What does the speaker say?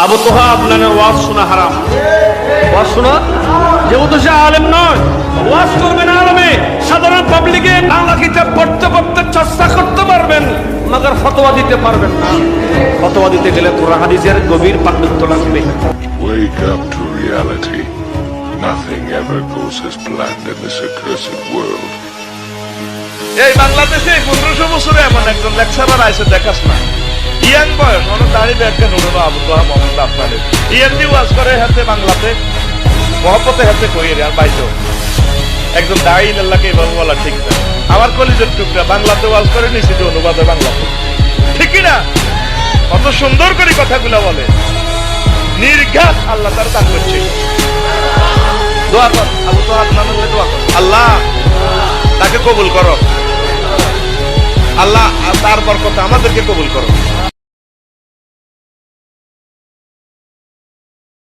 আবু তোহা আপনার ওয়াজ শোনা হারাম। ওয়াজ শোনা, যেহেতু সে আলেম নয়, ওয়াজ করবেন আলেমে, সাধারণ পাবলিকে বাংলা কিতাব পড়তে পড়তে চর্চা করতে পারবেন, মাগার ফতোয়া দিতে পারবেন না। ফতোয়া দিতে গেলে কোরআন হাদিসের গভীর পাণ্ডিত্য লাগবে। Wake up to reality. Nothing ever goes as planned in this accursed world. এই বাংলাদেশে 1500 বছরে এমন একজন লেকচারার আইসে দেখাস না, ইয়াং বয়স, অনেক দাঁড়িয়ে ব্যাগকে নুরুনো আবু তোহা মোহাম্মদ আপনাদের ইয়াংদি ওয়াজ করে হাতে বাংলাতে মহব্বতে হাতে কইরে আর বাইতো একজন দাঁড়িয়ে আল্লাহকে এভাবে বলা ঠিক না। আমার কলিজের টুকরা বাংলাতে ওয়াজ করে নিছি যে অনুবাদে বাংলাতে, ঠিক না? কত সুন্দর করে কথাগুলো বলে, নির্ঘাত আল্লাহ তার দান করছে। দোয়া কর আবু তোহা আপনার দোয়া কর, আল্লাহ তাকে কবুল করো, আল্লাহ তার বরকতে আমাদেরকে কবুল করো।